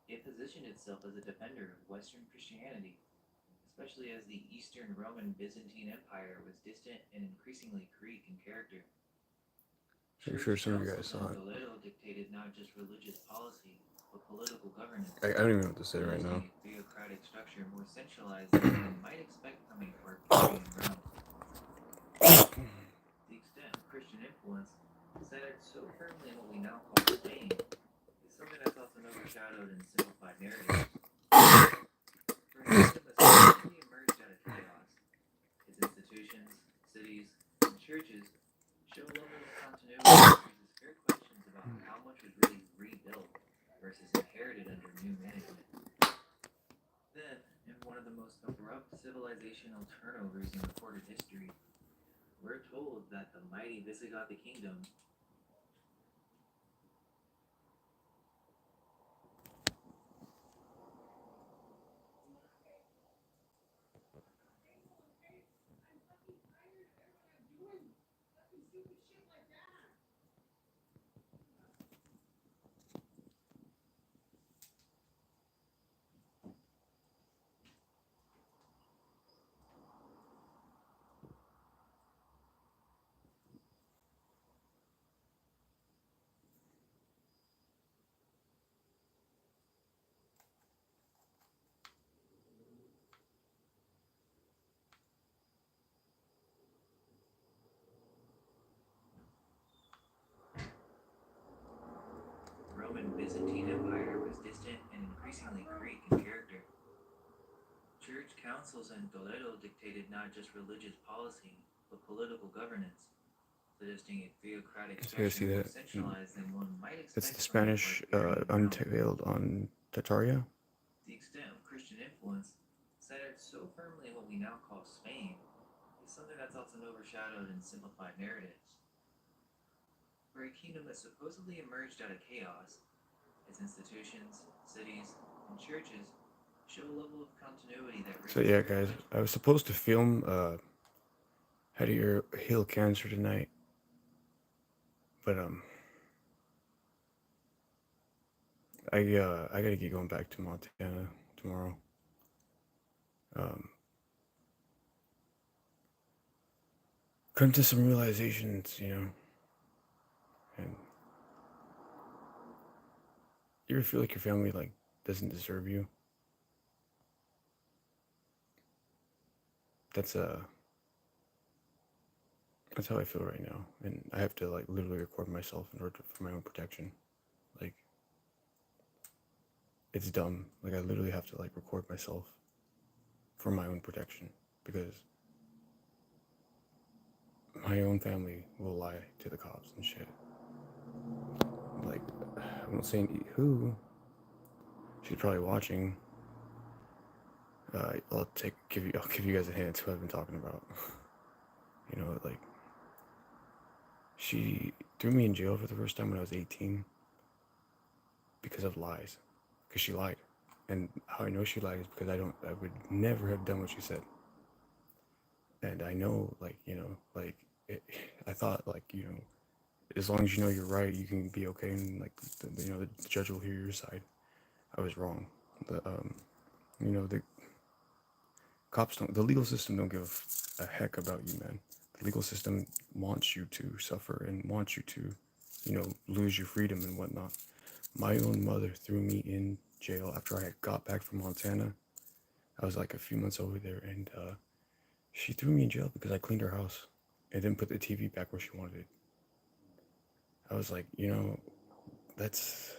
It positioned itself as a defender of Western Christianity, especially as the Eastern Roman Byzantine Empire was distant and increasingly Greek in character. I'm sure Church some of you guys councils saw in it. Toledo dictated not just religious policy, but political governance, I don't even know what to say right suggesting now. a theocratic structure more centralized than one might expect from a barbarian Rome. The extent of Christian influence, centered so firmly in what we now call Spain, is something that's often overshadowed in simplified narratives. For a kingdom that supposedly emerged out of chaos, its institutions, cities, and churches show a level of continuity that raises fair questions about how much was really rebuilt versus inherited under new management. Then, in one of the most abrupt civilizational turnovers in recorded history, we're told that the mighty Visigothic kingdom. Roman Byzantine Empire was distant and increasingly Greek in character. Church councils in Toledo dictated not just religious policy, but political governance, suggesting a theocratic So you guys structure see more that? centralized than one might That's the expect from a Spanish barbarian Rome. untailed on Tartaria. The extent of Christian influence, centered so firmly in what we now call Spain, is something that's often overshadowed in simplified narratives. For a kingdom that supposedly emerged out of chaos, its institutions, cities, and churches show a level of continuity that So raises yeah, fair guys, questions. I was supposed to film how do you heal cancer tonight, but I gotta get going back to Montana tomorrow. Um, come to some realizations, and you ever feel like your family like doesn't deserve you? That's that's how I feel right now, and I have to like literally record myself in order for my own protection. Like it's dumb. Like I literally have to like record myself for my own protection because my own family will lie to the cops and shit. Like I'm not saying who. She's probably watching. I'll give you guys a hint who I've been talking about. Like she threw me in jail for the first time when I was 18 because of lies. Because she lied. And how I know she lied is because I would never have done what she said. And I know, like, it, I thought, like, as long as you know you're right, you can be okay, and like, the judge will hear your side. I was wrong. The cops don't, the legal system don't give a heck about you, man. The legal system wants you to suffer and wants you to, lose your freedom and whatnot. My own mother threw me in jail after I got back from Montana. I was like a few months over there, and she threw me in jail because I cleaned her house and didn't put the TV back where she wanted it. I was like, that's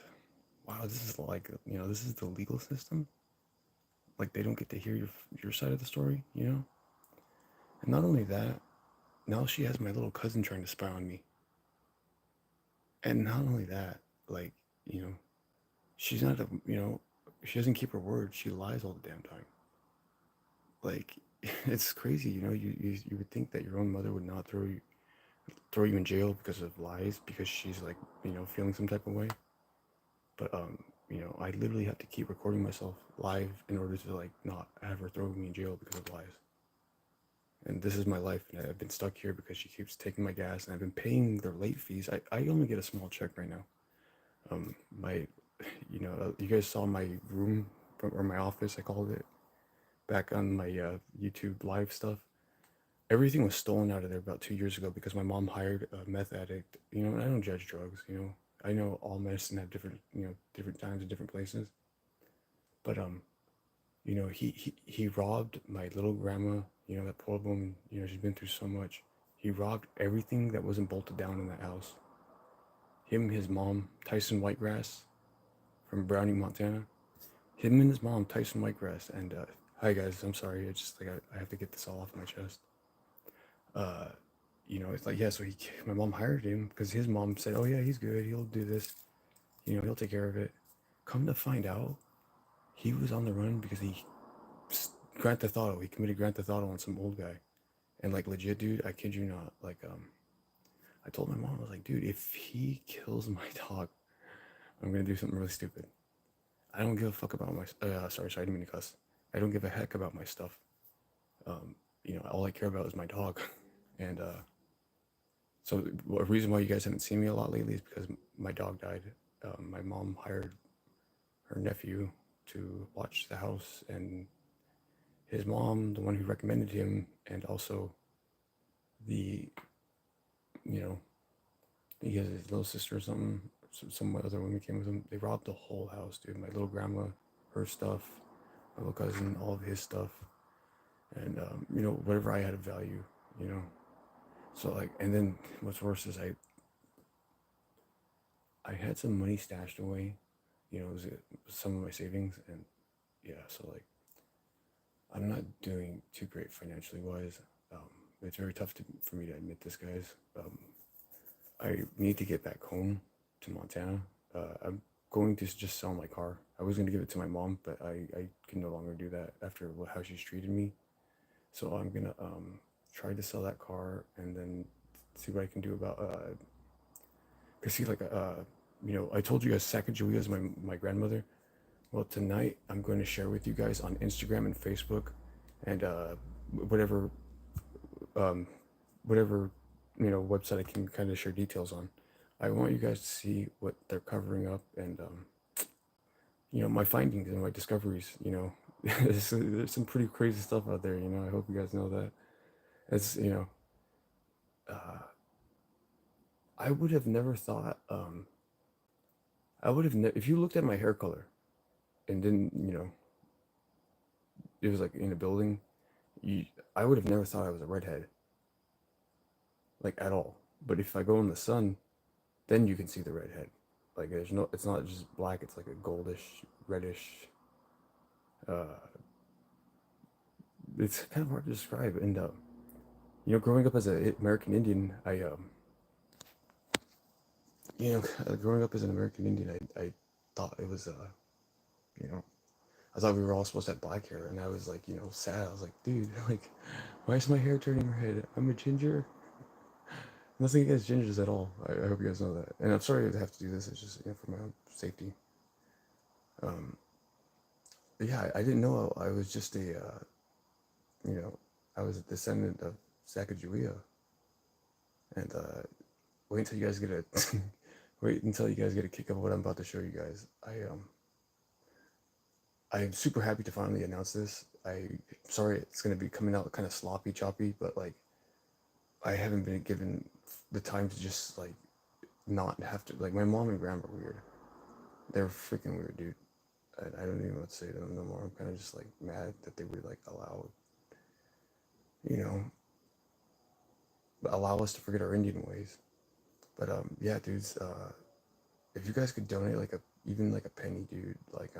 wow. This is like, this is the legal system. Like they don't get to hear your side of the story, And not only that, now she has my little cousin trying to spy on me. And not only that, like, you know, she's not a, she doesn't keep her word. She lies all the damn time. Like, it's crazy, you would think that your own mother would not throw you in jail because of lies because she's like, feeling some type of way. But I literally have to keep recording myself live in order to like not have her throw me in jail because of lies. And this is my life, and I've been stuck here because she keeps taking my gas, and I've been paying their late fees. I only get a small check right now. My you know, you guys saw my room or my office, I called it, back on my YouTube live stuff. Everything was stolen out of there about 2 years ago because my mom hired a meth addict. You know, and I don't judge drugs. You know, I know all medicine have different, you know, different times and different places. But you know, he robbed my little grandma. You know, that poor woman. You know, she's been through so much. He robbed everything that wasn't bolted down in that house. Him, his mom, Tyson Whitegrass from Browning, Montana. Him and his mom, Tyson Whitegrass. And hi guys, I'm sorry. It's just like I have to get this all off my chest. Uh, you know, it's like yeah. So my mom hired him because his mom said, "Oh yeah, he's good. He'll do this. You know, he'll take care of it." Come to find out, he was on the run because Grand Theft Auto. He committed Grand Theft Auto on some old guy, and like legit, dude. I kid you not. Like I told my mom, I was like, dude, if he kills my dog, I'm gonna do something really stupid. I don't give a fuck about my. Sorry, I didn't mean to cuss. I don't give a heck about my stuff. You know, all I care about is my dog, and so a reason why you guys haven't seen me a lot lately is because my dog died. My mom hired her nephew to watch the house, and his mom, the one who recommended him, and also the, you know, he has his little sister or something. Some other women came with him. They robbed the whole house, dude. My little grandma, her stuff, my little cousin, all of his stuff, and you know, whatever I had of value, you know. So like, and then what's worse is I had some money stashed away, you know, it was some of my savings, and yeah, so like I'm not doing too great financially wise. Um, it's very tough for me to admit this, guys. I need to get back home to Montana. I'm going to just sell my car. I was going to give it to my mom, but I can no longer do that after how she's treated me. So I'm going to try to sell that car and then see what I can do about cause see like you know, I told you guys Sacagawea is my grandmother. Well, tonight I'm going to share with you guys on Instagram and Facebook and whatever um, whatever, you know, website I can kind of share details on. I want you guys to see what they're covering up and you know, my findings and my discoveries. You know, there's some pretty crazy stuff out there. You know, I hope you guys know that. It's you know, uh, I would have never thought. I would have if you looked at my hair color and didn't, you know, it was like in a building. You, I would have never thought I was a redhead, like at all. But if I go in the sun, then you can see the redhead. Like there's no, it's not just black. It's like a goldish, reddish. Uh, it's kind of hard to describe. And you know, growing up as an American Indian, you know, growing up as an American Indian, I thought it was you know, I thought we were all supposed to have black hair, and I was like, you know, sad. I was like, dude, like, why is my hair turning red? I'm a ginger. Nothing against gingers at all. I hope you guys know that. And I'm sorry to have to do this. It's just, you know, for my own safety. Um, but yeah, I didn't know I was just a, you know, I was a descendant of Sacagawea. And wait until you guys get a, wait until you guys get a kick of what I'm about to show you guys. I'm super happy to finally announce this. Sorry it's gonna be coming out kind of sloppy, choppy, but like I haven't been given the time to just like not have to, like, my mom and grandma are weird. They're freaking weird, dude. I don't even know what to say to them no more. I'm kind of just like mad that they would like you know, allow us to forget our Indian ways. But yeah, dudes, if you guys could donate like even like a penny, dude, like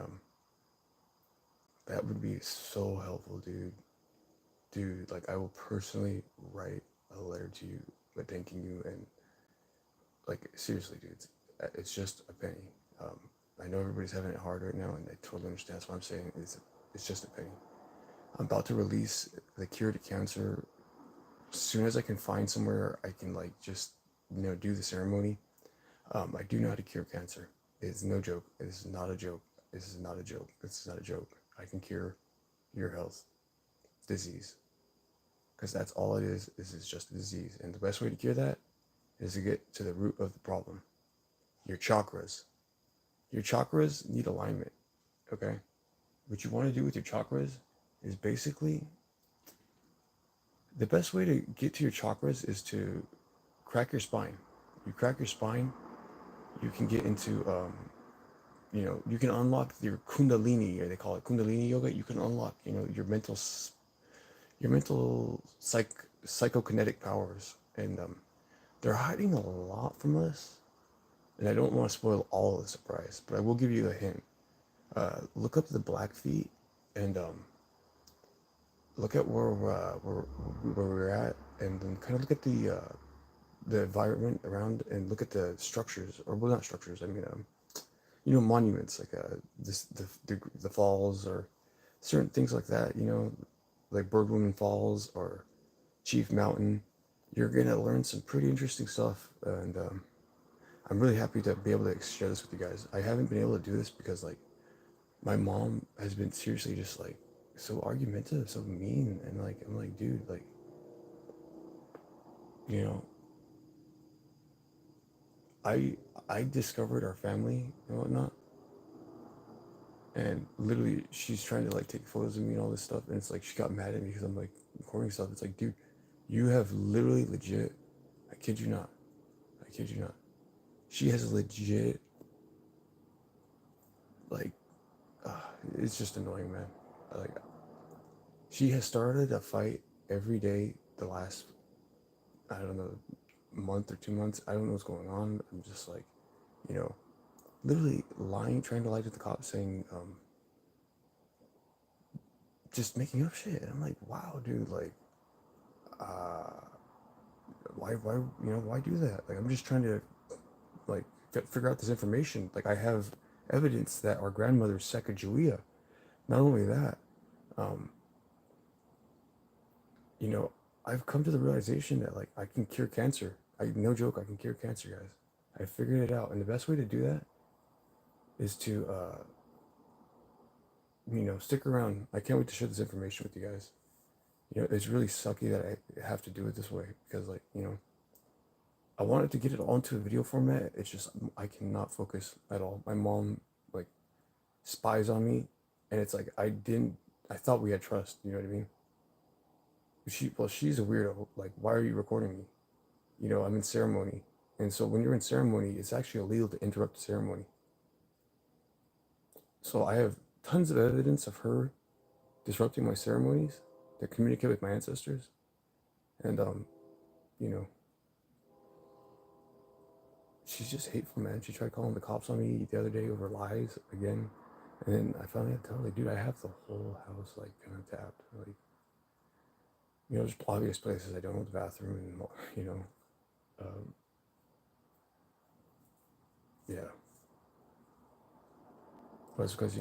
that would be so helpful, dude. Dude, like I will personally write a letter to you, thanking you, and like seriously, dudes, it's just a penny. Um, I know everybody's having it hard right now, and I totally understand. That's what I'm saying. It's just a penny. I'm about to release the cure to cancer. As soon as I can find somewhere, I can like just, you know, do the ceremony. I do know how to cure cancer. It's no joke. This is not a joke. This is not a joke. This is not a joke. I can cure your health disease, because that's all it is. This is just a disease, and the best way to cure that is to get to the root of the problem. Your chakras. your chakras need alignment. Okay, what you want to do with your chakras is basically the best way to get to your chakras is to crack your spine. You crack your spine, you can get into you can unlock your kundalini, or they call it kundalini yoga. You can unlock your mental psychokinetic powers, and they're hiding a lot from us. And I don't want to spoil all of the surprise, but I will give you a hint. Look up the Blackfeet, and look at where we're at, and then kind of look at the environment around, and look at the structures, or well, not structures. I mean, monuments like the falls, or certain things like that. Like Birdwoman Falls or Chief Mountain. You're gonna learn some pretty interesting stuff, and I'm really happy to be able to share this with you guys. I haven't been able to do this because like my mom has been seriously just like so argumentative, so mean, and like I'm like, dude, like, you know, I I discovered our family and whatnot, and literally she's trying to like take photos of me and all this stuff, and it's like she got mad at me because I'm like recording stuff. It's like, dude, you have literally legit, I kid you not, I kid you not, she has legit like, it's just annoying, man. Like, she has started a fight every day the last, I don't know, month or 2 months. I don't know what's going on. I'm just like, you know, literally lying, trying to lie to the cops, saying, just making up shit. And I'm like, wow, dude, like, uh, why do that? Like, I'm just trying to, like, figure out this information. Like, I have evidence that our grandmother's Sacagawea. Not only that, um, you know, I've come to the realization that like I can cure cancer. No joke, I can cure cancer, guys. I figured it out, and the best way to do that is to, stick around. I can't wait to share this information with you guys. It's really sucky that I have to do it this way because, like, I wanted to get it all into a video format. It's just I cannot focus at all. My mom like spies on me, and it's like I thought we had trust. You know what I mean? She's a weirdo. Like, why are you recording me? I'm in ceremony. And so when you're in ceremony, it's actually illegal to interrupt the ceremony. So I have tons of evidence of her disrupting my ceremonies to communicate with my ancestors. And, you know, she's just hateful, man. She tried calling the cops on me the other day over lies again. And then I finally had to tell her, like, dude, I have the whole house, like, kind of tapped. Like, there's obvious places I don't know the bathroom and, um, yeah. But it's because,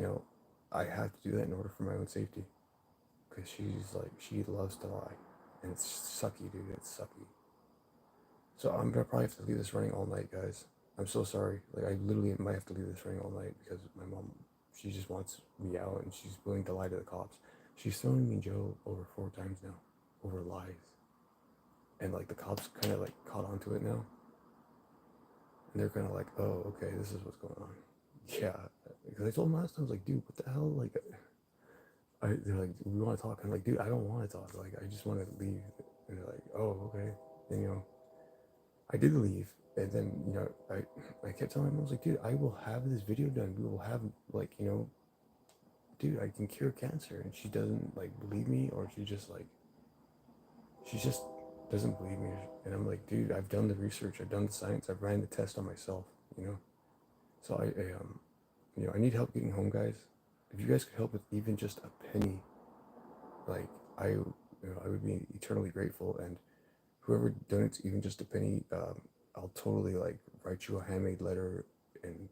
I have to do that in order for my own safety. Because she's like, she loves to lie. And it's sucky, dude. It's sucky. So I'm gonna probably have to leave this running all night, guys. I'm so sorry. Like, I literally might have to leave this running all night because my mom, she just wants me out and she's willing to lie to the cops. She's thrown me in jail over 4 times now, over lies. And like the cops kind of like caught on to it now. And they're kind of like, oh, okay, this is what's going on. Yeah. Because I told them last time, I was like, dude, what the hell? Like, they're like, we want to talk. I'm like, dude, I don't want to talk. Like, I just want to leave. And they're like, oh, okay. And, I did leave. And then, I kept telling them, I was like, dude, I will have this video done. We will have, like, dude, I can cure cancer. And she doesn't, like, believe me, or she just doesn't believe me. And I'm like, dude, I've done the research. I've done the science. I've ran the test on myself, So I need help getting home, guys. If you guys could help with even just a penny, like, I would be eternally grateful. And whoever donates even just a penny, I'll totally like write you a handmade letter, and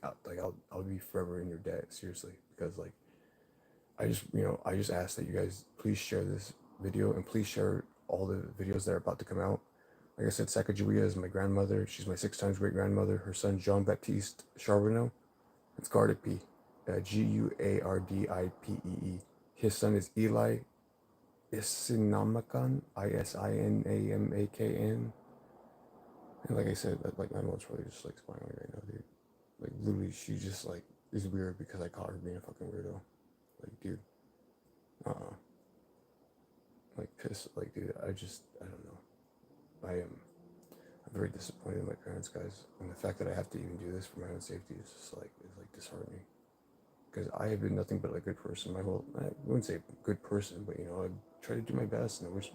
I'll be forever in your debt, seriously. Because like I just ask that you guys please share this video, and please share all the videos that are about to come out. Like I said, Sacagawea is my grandmother. She's my 6 times great grandmother. Her son Jean Baptiste Charbonneau. It's Gardipe, Guardipee. His son is Eli Isinamakan, Isinamakn. And like I said, like my mom's probably just like spying on me right now, dude. Like, literally, she just, like, is weird because I caught her being a fucking weirdo. Like, dude. Like, piss. Like, dude, I don't know. I'm very disappointed in my parents, guys. And the fact that I have to even do this for my own safety is just, like, disheartening. Because I have been nothing but a good person my whole, I wouldn't say good person, but, I try to do my best. And I wish,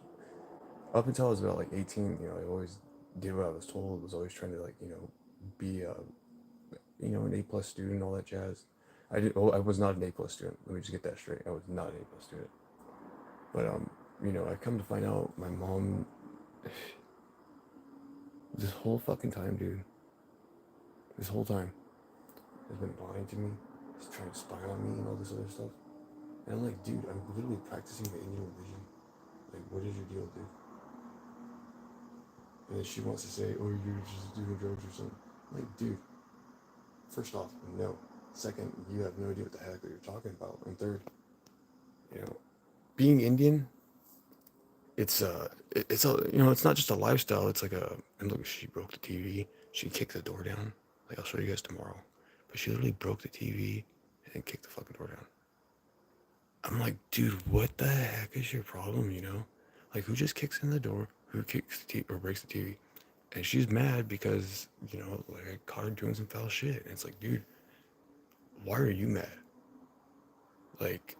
up until I was about, like, 18, I always did what I was told. Was always trying to, like, be, an A+ student, all that jazz. I was not an A+ student. Let me just get that straight. I was not an A+ student. But, I come to find out my mom, this whole fucking time, dude, this whole time, has been lying to me. He's trying to spy on me and all this other stuff. And I'm like, dude, I'm literally practicing the Indian religion. Like, what is your deal, dude? And then she wants to say, oh, you're just doing drugs or something. I'm like, dude, first off, no. Second, you have no idea what the heck that you're talking about. And third, being Indian, it's it's not just a lifestyle. It's like and look, she broke the TV. She kicked the door down. Like, I'll show you guys tomorrow. But she literally broke the TV and kicked the fucking door down. I'm like, dude, what the heck is your problem, Like, who just kicks in the door? Who kicks the TV or breaks the TV? And she's mad because, like, I caught her doing some foul shit. And it's like, dude, why are you mad? Like,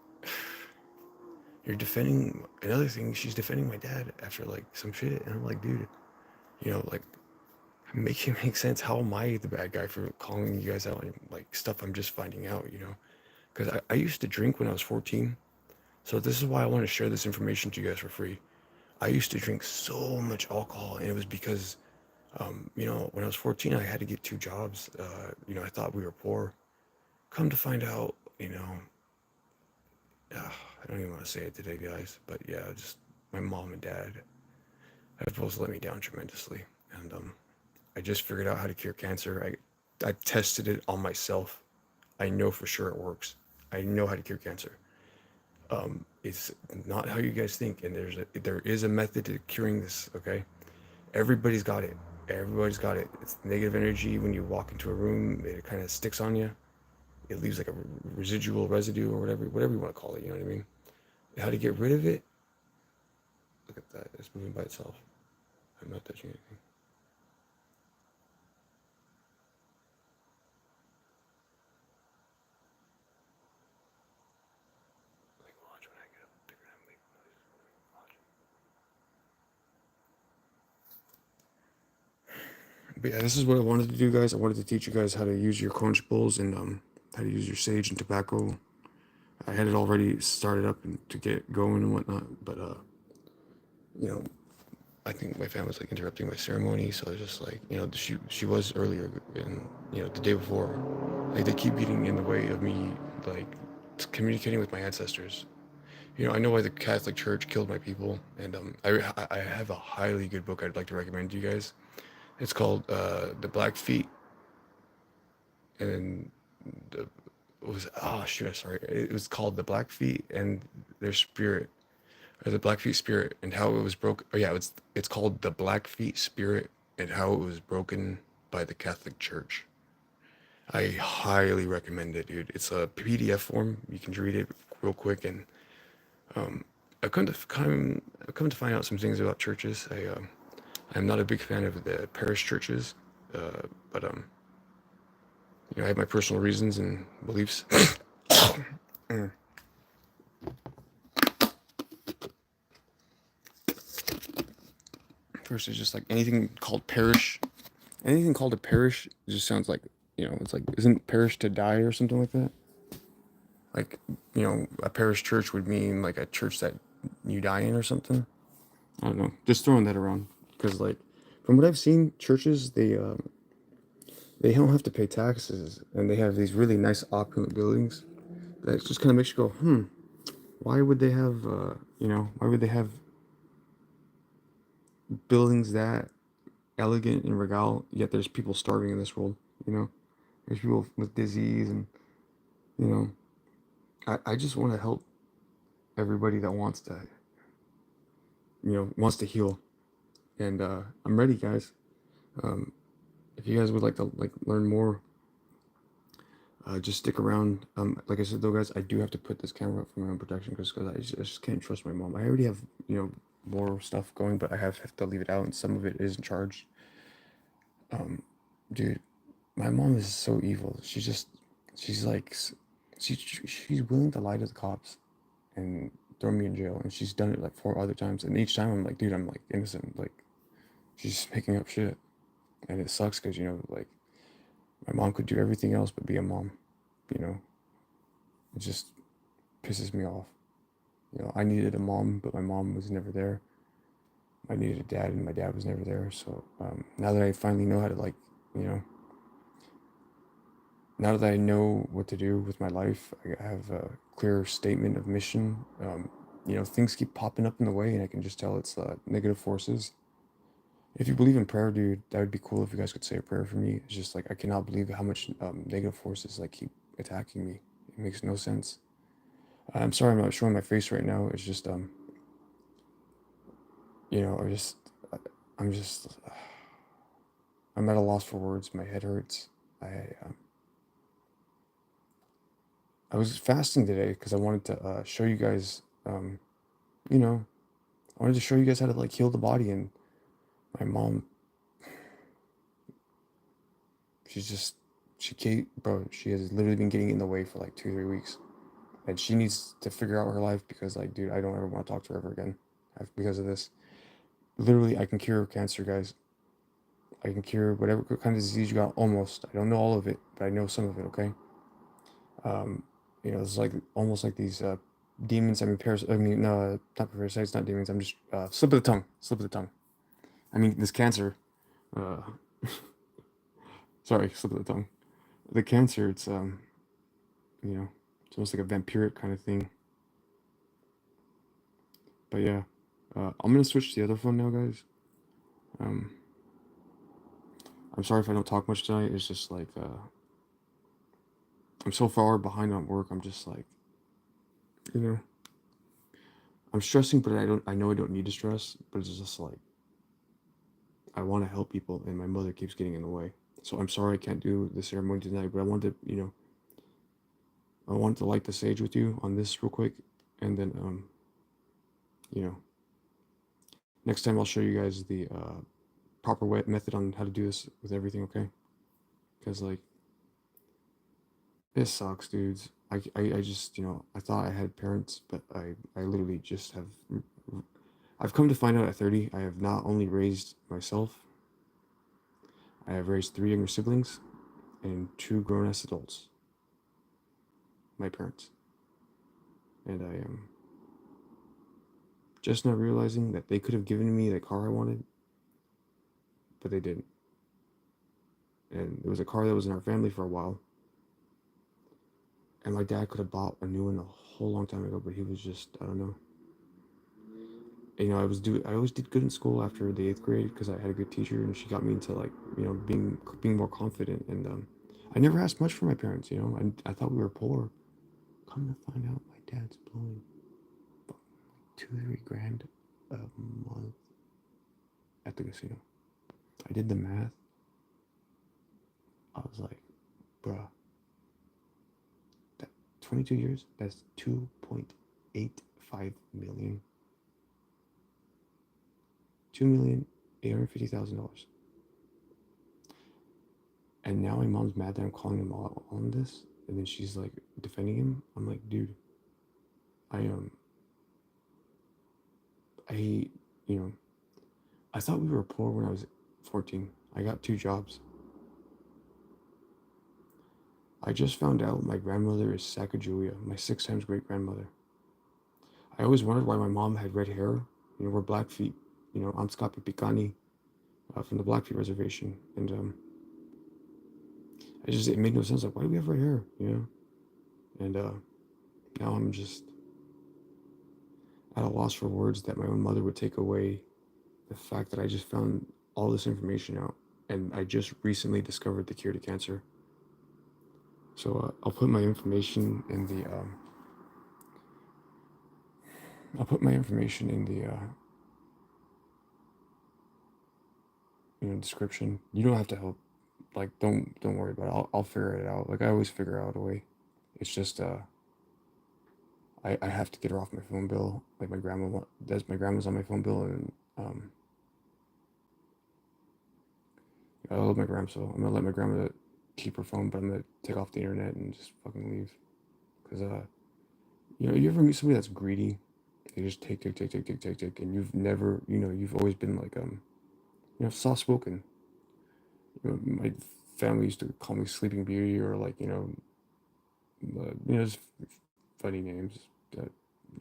you're defending, another thing, she's defending my dad after, like, some shit. And I'm like, dude, like, make it make sense. How am I the bad guy for calling you guys out on, like, stuff I'm just finding out, Because I used to drink when I was 14. So this is why I want to share this information to you guys for free. I used to drink so much alcohol, and it was because, when I was 14, I had to get 2 jobs. I thought we were poor. Come to find out, I don't even want to say it today, guys, but yeah, just my mom and dad have both let me down tremendously. And I just figured out how to cure cancer. I tested it on myself. I know for sure it works. I know how to cure cancer. It's not how you guys think, and there is a method to curing this. Okay, everybody's got it. Everybody's got it. It's negative energy when you walk into a room. It kind of sticks on you. It leaves like a residual residue or whatever you want to call it. You know what I mean? How to get rid of it? Look at that. It's moving by itself. I'm not touching anything. Like, watch when I get up. They're gonna make noise. Watch. But yeah, this is what I wanted to do, guys. I wanted to teach you guys how to use your conch bowls and how to use your sage and tobacco. I had it already started up and to get going and whatnot, but you know, I think my family was like interrupting my ceremony, so I was just like, she was earlier, and the day before, like they keep getting in the way of me, like communicating with my ancestors. I know why the Catholic Church killed my people, and I have a highly good book I'd like to recommend to you guys. It's called The Blackfeet, and the it was oh shit, sorry, it was called The Blackfeet and Their Spirit, or the Blackfeet Spirit and how it was broken. Oh yeah, it's called The Blackfeet Spirit and How It Was Broken by the Catholic Church. I highly recommend it, dude. It's a PDF form. You can read it real quick, and I come to find out some things about churches. I'm not a big fan of the parish churches, but I have my personal reasons and beliefs. First, it's just like anything called parish. Anything called a parish just sounds like, it's like, isn't parish to die or something like that? Like, a parish church would mean like a church that you die in or something. I don't know. Just throwing that around because, like, from what I've seen, churches they don't have to pay taxes, and they have these really nice opulent buildings. That just kind of makes you go, why would they have, why would they have buildings that elegant and regal, yet there's people starving in this world, There's people with disease, and, you know, I just want to help everybody that wants to heal. And I'm ready, guys. If you guys would like to, like, learn more, Just stick around. Like I said though, guys, I do have to put this camera up for my own protection because I just can't trust my mom. I already have, you know, more stuff going, but I have to leave it out, and some of it isn't charged. Dude, my mom is so evil. She's like, she's willing to lie to the cops and throw me in jail, and she's done it like 4 other times, and each time I'm like, dude, I'm like innocent. Like, she's just making up shit, and it sucks because, you know, like, my mom could do everything else but be a mom. You know, it just pisses me off. You know, I needed a mom, but my mom was never there. I needed a dad, and my dad was never there. So now that I finally know how to, like, you know, now that I know what to do with my life, I have a clear statement of mission. You know, things keep popping up in the way, and I can just tell it's negative forces. If you believe in prayer, dude, that would be cool if you guys could say a prayer for me. It's just like I cannot believe how much negative forces like keep attacking me. It makes no sense. I'm sorry I'm not showing my face right now. It's just you know, I'm just I'm at a loss for words. My head hurts. I um, I was fasting today because I wanted to show you guys. You know, I wanted to show you guys how to like heal the body. And my mom, she's just she can't, bro. She has literally been getting in the way for like 2 3 weeks, and she needs to figure out her life because, like, dude, I don't ever want to talk to her ever again because of this. Literally, I can cure cancer, guys. I can cure whatever kind of disease you got. Almost. I don't know all of it, but I know some of it. Okay. Um, you know, it's like almost like these demons. I mean, I mean, no, not parasites, not demons. I'm just slip of the tongue. Slip of the tongue. I mean, this cancer. Uh, sorry, slip of the tongue. The cancer. It's you know, it's almost like a vampiric kind of thing. But yeah, I'm gonna switch to the other phone now, guys. Um, I'm sorry if I don't talk much tonight. It's just like I'm so far behind on work. I'm just like, you know, I'm stressing, but I don't. I know I don't need to stress, but it's just like I want to help people, and my mother keeps getting in the way. So I'm sorry I can't do the ceremony tonight, but I wanted to, you know, I wanted to light the sage with you on this real quick, and then you know, next time I'll show you guys the proper way method on how to do this with everything, okay? Because like this sucks, dudes. I just, you know, I thought I had parents, but I literally just have. I've come to find out at 30, I have not only raised myself, I have raised 3 younger siblings and 2 grown-ass adults, my parents. And I am just not realizing that they could have given me the car I wanted, but they didn't. And it was a car that was in our family for a while. And my dad could have bought a new one a whole long time ago, but he was just, I don't know. And, you know, I always did good in school after the 8th grade because I had a good teacher, and she got me into, like, you know, being more confident. And I never asked much from my parents, you know. I thought we were poor. Come to find out, my dad's blowing 2 3 grand a month at the casino. I did the math. I was like, bruh, that 22 years, that's 2.85 million. $2,850,000. And now my mom's mad that I'm calling him all on this, and then she's like defending him. I'm like, dude, I I you know, I thought we were poor when I was 14. I got 2 jobs. I just found out my grandmother is Sacagawea, my 6 times great grandmother. I always wondered why my mom had red hair. You know, we're Blackfeet. You know, I'm Scott Picani from the Blackfeet Reservation, and it made no sense. Like, why do we have red hair? You know, and now I'm just at a loss for words that my own mother would take away the fact that I just found all this information out, and I just recently discovered the cure to cancer. So I'll put my information in the I'll put my information in the you know, description. You don't have to help. like, don't worry about it. I'll figure it out. Like, I always figure out a way. It's just I have to get her off my phone bill. Like, my grandma's on my phone bill, and I love my grandma, so I'm gonna let my grandma keep her phone, but I'm gonna take off the internet and just fucking leave. Cause you ever meet somebody that's greedy? They just take, and you've never, you've always been like soft spoken. My family used to call me Sleeping Beauty, or like just funny names. That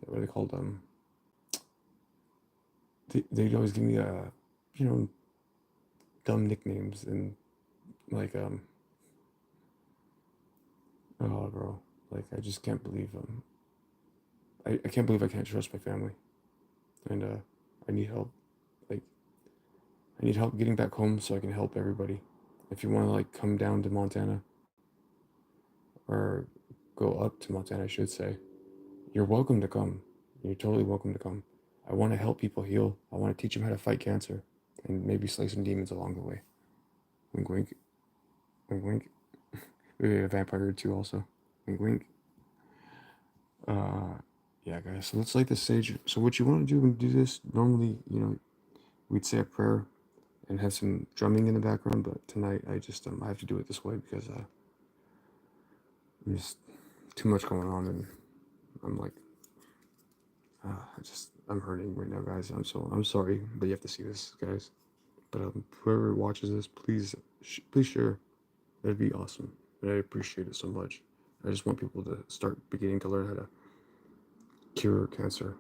what are they called? They'd always give me you know dumb nicknames, and like oh bro, like I just can't believe I can't believe I can't trust my family, and I need help. Like, I need help getting back home so I can help everybody. If you want to like come down to Montana, or go up to Montana, I should say, you're welcome to come. You're totally welcome to come. I want to help people heal. I want to teach them how to fight cancer, and maybe slay some demons along the way. Wink, wink, wink, wink. Maybe a vampire or two also. Wink, wink. Uh, yeah, guys. So let's light the sage. So what you want to do when you do this? Normally, we'd say a prayer and have some drumming in the background, but tonight I have to do it this way because there's too much going on, and I'm like, I'm hurting right now, guys. I'm sorry, but you have to see this, guys. But whoever watches this, please share. That'd be awesome, and I appreciate it so much. I just want people to start beginning to learn how to cure cancer,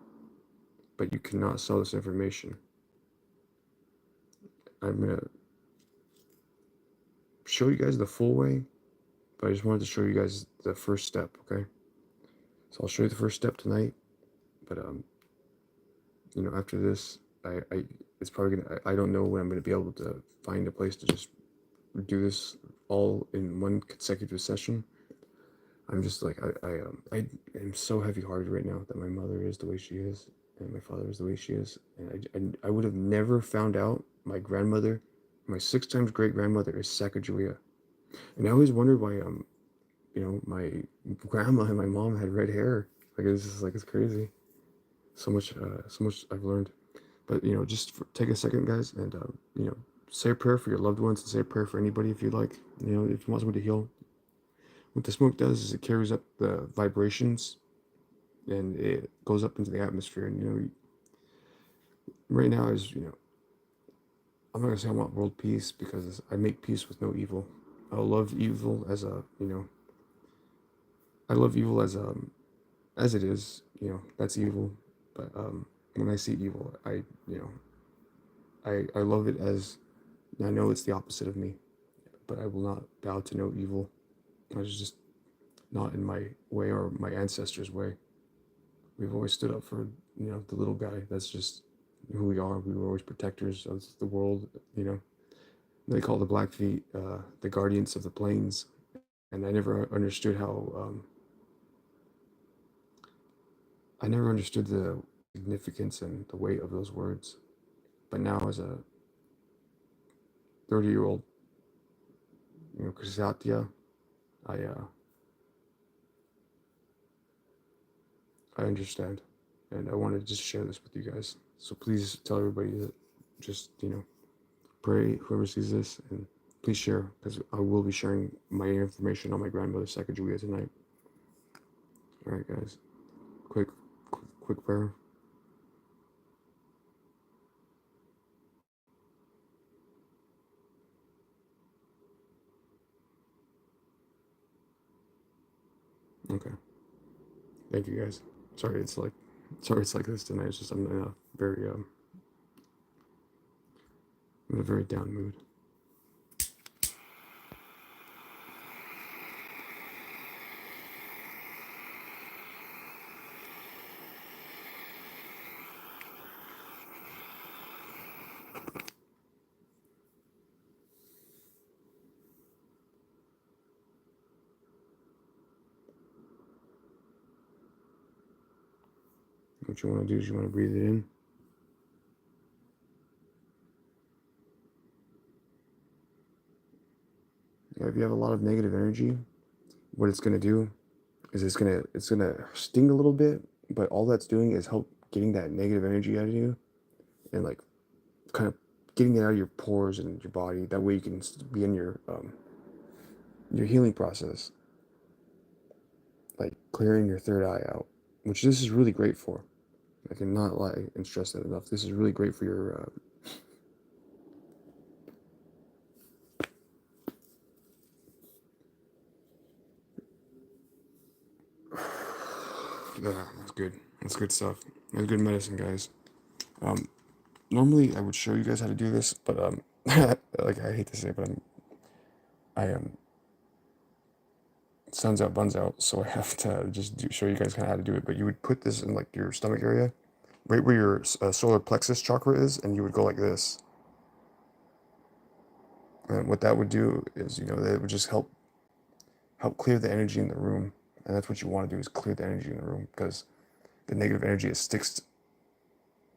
but you cannot sell this information. I'm gonna show you guys the full way, but I just wanted to show you guys the first step, okay? So I'll show you the first step tonight, but after this, it's probably gonna. I don't know when I'm gonna be able to find a place to just do this all in one consecutive session. I'm just like I am so heavy-hearted right now that my mother is the way she is, and my father is the way she is, and I would have never found out my grandmother, my 6 times great grandmother, is Sacagawea, and I always wondered why my grandma and my mom had red hair. Like, it's crazy. So much I've learned. But take a second, guys, and say a prayer for your loved ones, and say a prayer for anybody if you like. If you want someone to heal. What the smoke does is it carries up the vibrations, and it goes up into the atmosphere. And right now I'm not gonna say I want world peace, because I make peace with no evil. I love evil as I love evil as it is. That's evil. But when I see evil, I love it as I know it's the opposite of me, but I will not bow to no evil. It's just not in my way or my ancestors' way. We've always stood up for the little guy. That's just who we are. We were always protectors of the world. They call the Blackfeet the guardians of the plains, and I never understood the significance and the weight of those words. But now, as a 30-year-old, Kshatriya, I understand, and I want to just share this with you guys. So please tell everybody that just pray, whoever sees this, and please share, because I will be sharing my information on my grandmother Sacagawea tonight. All right, guys. Quick prayer. Okay. Thank you, guys. Sorry it's like this tonight. It's just I'm in a very down mood. What you want to do is you want to breathe it in. if you have a lot of negative energy, what it's gonna do is it's gonna sting a little bit, but all that's doing is help getting that negative energy out of you, and like kind of getting it out of your pores and your body. That way you can be in your healing process, like clearing your third eye out, which this is really great for. I cannot lie and stress that enough. This is really great for your yeah, that's good. That's good stuff. That's good medicine, guys. Normally I would show you guys how to do this, but like I hate to say it, but I am sun's out, buns out, so I have to just show you guys kind of how to do it. But you would put this in like your stomach area, right where your solar plexus chakra is, and you would go like this. And what that would do is, that would just help clear the energy in the room, and that's what you want to do, is clear the energy in the room, because the negative energy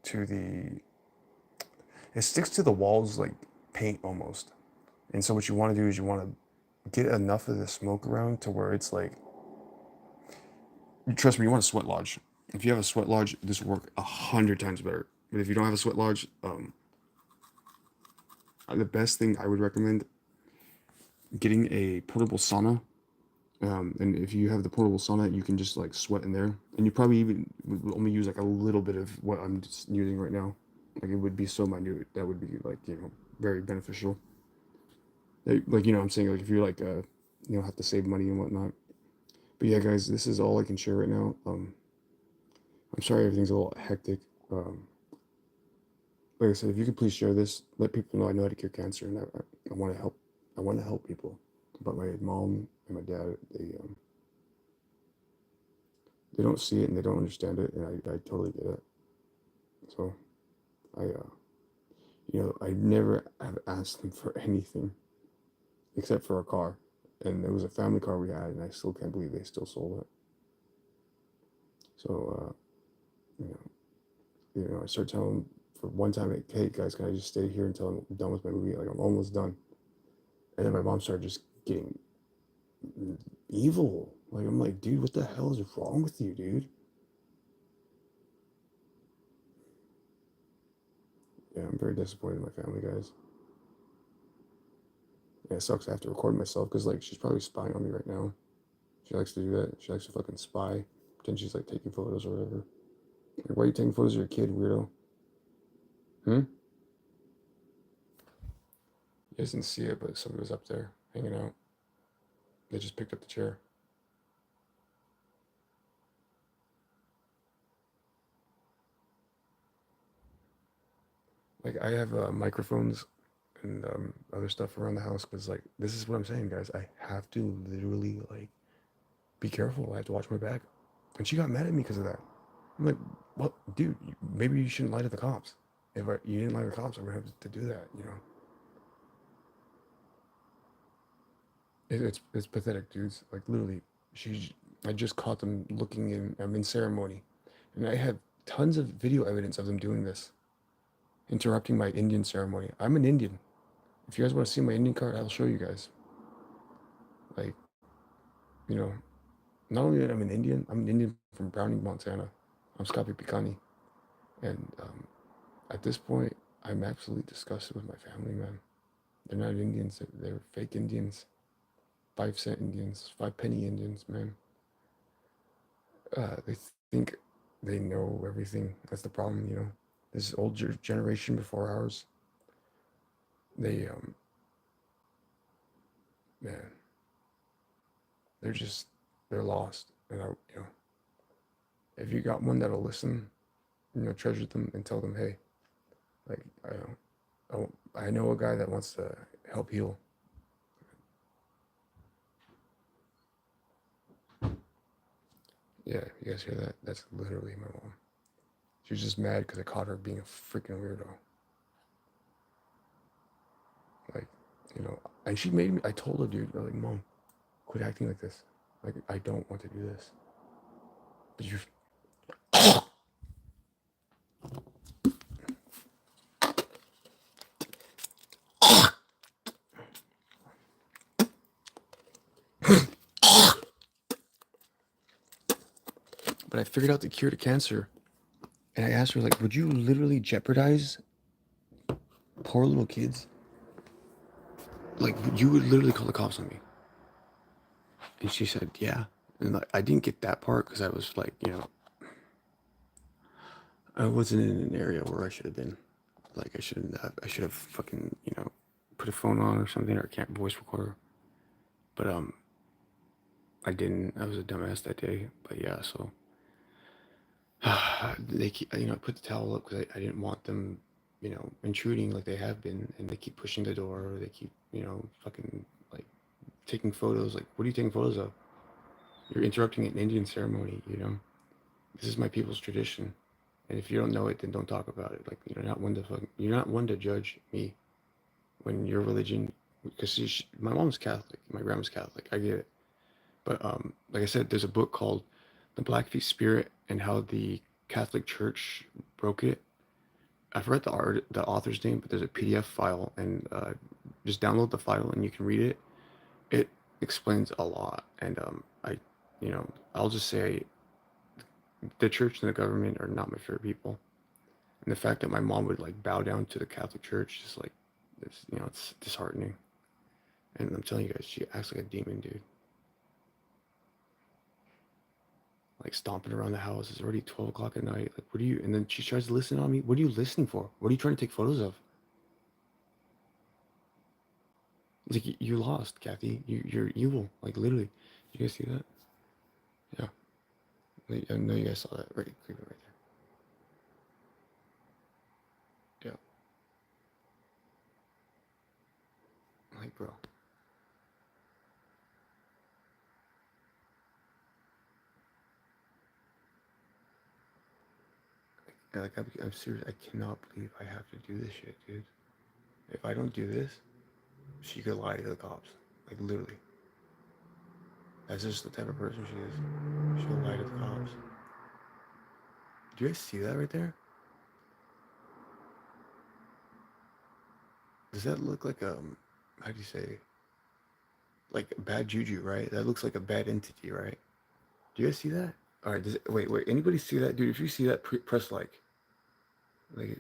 to the it sticks to the walls like paint almost. And so what you want to do is you want to get enough of the smoke around to where it's like, trust me, you want a sweat lodge. If you have a sweat lodge, this will work 100 times better. But if you don't have a sweat lodge, the best thing I would recommend, getting a portable sauna. And if you have the portable sauna, you can just like sweat in there, and you probably even would only use like a little bit of what I'm just using right now. Like it would be so minute that would be like very beneficial. Like I'm saying, like if you're like have to save money and whatnot. But yeah, guys, this is all I can share right now. I'm sorry everything's a little hectic. Like I said, if you could please share this, let people know I know how to cure cancer, and I want to help. I want to help people. But my mom and my dad, they don't see it and they don't understand it, and I totally get it. So I never have asked them for anything except for a car, and it was a family car we had, and I still can't believe they still sold it. So I started telling them for one time, like, hey guys, can I just stay here until I'm done with my movie? Like I'm almost done. And then my mom started just getting evil. Like I'm like, dude, what the hell is wrong with you, dude? Yeah, I'm very disappointed in my family, guys. Yeah, it sucks. I have to record myself because like she's probably spying on me right now. She likes to do that. She likes to fucking spy. Pretend she's like taking photos or whatever. Like, why are you taking photos of your kid, weirdo? You guys didn't see it, but somebody was up there hanging out. They just picked up the chair. Like I have microphones and other stuff around the house because like this is what I'm saying, guys. I have to literally like be careful. I have to watch my back. And she got mad at me because of that. I'm like, what, dude? Maybe you shouldn't lie to the cops. If you didn't lie to the cops, I'm gonna have to do that. It's pathetic, dudes. Like literally, I just caught them looking in. I'm in ceremony, and I have tons of video evidence of them doing this, interrupting my Indian ceremony. I'm an Indian. If you guys want to see my Indian card, I'll show you guys. Like, you know, not only that I'm an Indian from Browning, Montana. I'm Scapi Picani. And at this point, I'm absolutely disgusted with my family, man. They're not Indians, they're fake Indians. 5 cent Indians, 5 penny Indians, man. They think they know everything. That's the problem. This older generation before ours, they, man, they're lost. And if you got one that'll listen, treasure them and tell them, hey, like, I know a guy that wants to help heal. Yeah, you guys hear that? That's literally my mom. She was just mad because I caught her being a freaking weirdo. Like, and she made me, I told her, dude, like, Mom, quit acting like this. Like, I don't want to do this. But you, but I figured out the cure to cancer. And I asked her, like, would you literally jeopardize poor little kids? Like, you would literally call the cops on me. And she said, yeah. And like, I didn't get that part because I was like, I wasn't in an area where I should have been. Like, I should have fucking, put a phone on or something, or a can't voice recorder. But I didn't. I was a dumbass that day. But yeah, so they keep, I put the towel up because I didn't want them, intruding like they have been, and they keep pushing the door, or they keep, fucking like taking photos. Like, what are you taking photos of? You're interrupting an Indian ceremony. This is my people's tradition, and if you don't know it, then don't talk about it. Like, you're not one to judge me when your religion, because my mom's Catholic, my grandma's Catholic. I get it. But like I said, there's a book called The Blackfeet Spirit and How the Catholic Church Broke It. I forgot the author's name, but there's a PDF file, and just download the file and you can read it. It explains a lot, and I'll just say the church and the government are not my favorite people, and the fact that my mom would like bow down to the Catholic Church is like, it's disheartening. And I'm telling you guys, she acts like a demon, dude. Like stomping around the house. It's already 12 o'clock at night. Like, what are you? And then she tries to listen on me. What are you listening for? What are you trying to take photos of? It's like, you lost, Kathy. You're evil. Like, literally. Did you guys see that? Yeah. I know you guys saw that. Right, click it right there. Yeah. Like, bro. Like, I'm serious. I cannot believe I have to do this shit, dude. If I don't do this, she could lie to the cops. Like, literally. That's just the type of person she is. She'll lie to the cops. Do you guys see that right there? Does that look like how do you say, like bad juju, right? That looks like a bad entity, right? Do you guys see that? All right. Wait. Anybody see that, dude? If you see that, press like. Like,